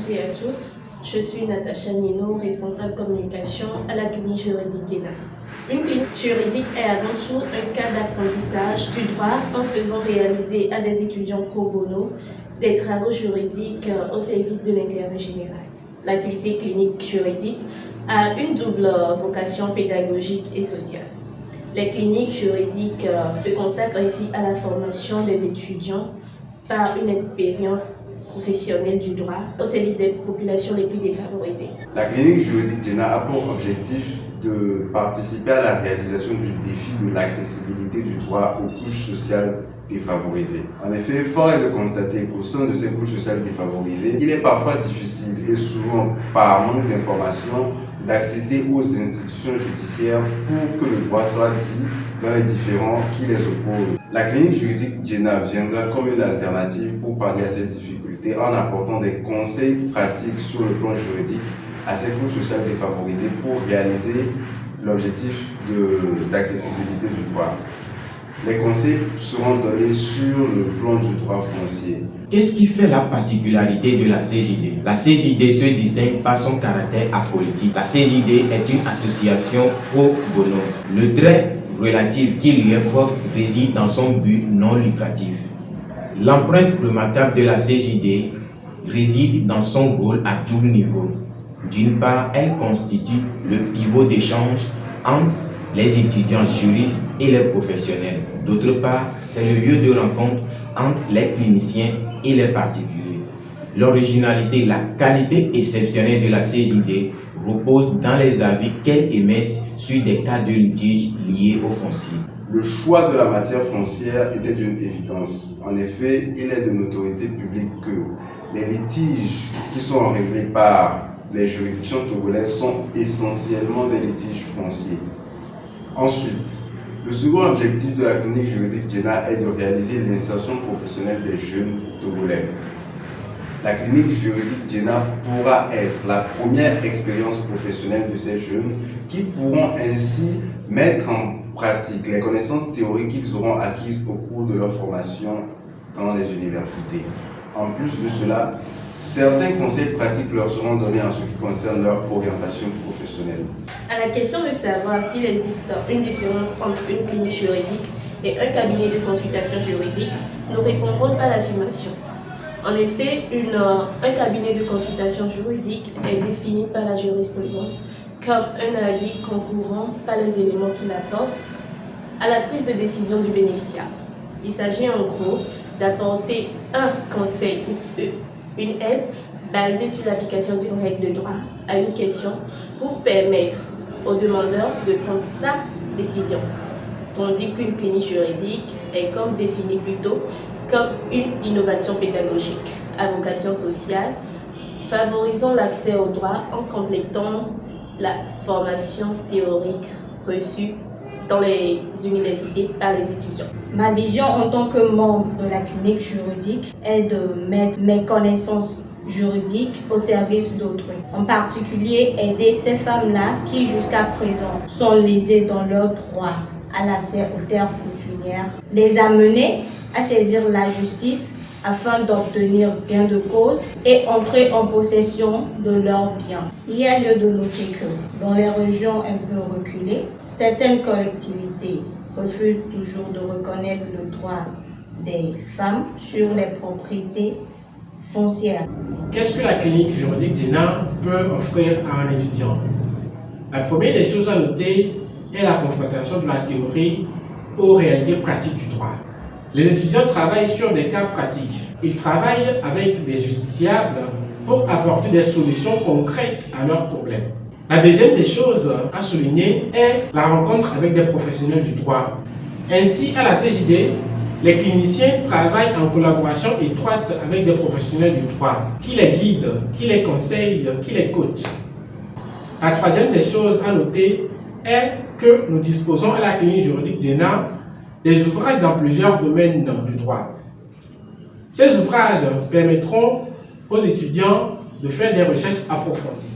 tous et à toutes. Je suis Natacha Nino, responsable communication à la clinique juridique Jena. Une clinique juridique est avant tout un cadre d'apprentissage du droit en faisant réaliser à des étudiants pro bono des travaux juridiques au service de l'intérêt général. L'activité clinique juridique a une double vocation pédagogique et sociale. Les cliniques juridiques se consacrent ainsi à la formation des étudiants par une expérience professionnelle du droit au service des populations les plus défavorisées. La clinique juridique Jena a pour objectif de participer à la réalisation du défi de l'accessibilité du droit aux couches sociales défavorisées. En effet, fort est de constater qu'au sein de ces couches sociales défavorisées, il est parfois difficile et souvent par manque d'informations d'accéder aux institutions judiciaires pour que le droit soit dit dans les différends qui les opposent. La clinique juridique Jena viendra comme une alternative pour pallier à ces difficultés en apportant des conseils pratiques sur le plan juridique à ces couches sociales défavorisées pour réaliser l'objectif d'accessibilité du droit. Les conseils seront donnés sur le plan du droit foncier. Qu'est-ce qui fait la particularité de la CJD? La CJD se distingue par son caractère apolitique. La CJD est une association pro bono. Le trait relatif qui lui est propre réside dans son but non lucratif. L'empreinte remarquable de la CJD réside dans son rôle à tout niveau. D'une part, elle constitue le pivot d'échange entre les étudiants juristes et les professionnels. D'autre part, c'est le lieu de rencontre entre les cliniciens et les particuliers. L'originalité, la qualité exceptionnelle de la CJD repose dans les avis qu'elle émet sur des cas de litige liés au foncier. Le choix de la matière foncière était d'une évidence. En effet, il est de notoriété publique que les litiges qui sont réglés par les juridictions togolaises sont essentiellement des litiges fonciers. Ensuite, le second objectif de la clinique juridique Jena est de réaliser l'insertion professionnelle des jeunes togolais. La clinique juridique Jena pourra être la première expérience professionnelle de ces jeunes qui pourront ainsi mettre en pratique les connaissances théoriques qu'ils auront acquises au cours de leur formation dans les universités. En plus de cela, certains conseils pratiques leur seront donnés en ce qui concerne leur orientation professionnelle. À la question de savoir s'il existe une différence entre une clinique juridique et un cabinet de consultation juridique, nous répondrons par l'affirmation. En effet, un cabinet de consultation juridique est défini par la jurisprudence comme un avis concourant par les éléments qu'il apporte à la prise de décision du bénéficiaire. Il s'agit en gros d'apporter un conseil ou une aide basée sur l'application d'une règle de droit à une question pour permettre au demandeur de prendre sa décision. Tandis qu'une clinique juridique est comme définie plutôt comme une innovation pédagogique à vocation sociale, favorisant l'accès au droit en complétant la formation théorique reçue dans les universités par les étudiants. Ma vision en tant que membre de la clinique juridique est de mettre mes connaissances juridiques au service d'autrui. En particulier, aider ces femmes-là qui jusqu'à présent sont lésées dans leurs droits à l'accès aux terres coutumières, les amener à saisir la justice afin d'obtenir gain de cause et entrer en possession de leurs biens. Il y a lieu de noter que dans les régions un peu reculées, certaines collectivités refusent toujours de reconnaître le droit des femmes sur les propriétés foncières. Qu'est-ce que la clinique juridique Jena peut offrir à un étudiant? La première des choses à noter est la confrontation de la théorie aux réalités pratiques du droit. Les étudiants travaillent sur des cas pratiques. Ils travaillent avec des justiciables pour apporter des solutions concrètes à leurs problèmes. La deuxième des choses à souligner est la rencontre avec des professionnels du droit. Ainsi, à la CJD, les cliniciens travaillent en collaboration étroite avec des professionnels du droit qui les guident, qui les conseillent, qui les coachent. La troisième des choses à noter est que nous disposons à la clinique juridique Jena des ouvrages dans plusieurs domaines du droit. Ces ouvrages permettront aux étudiants de faire des recherches approfondies.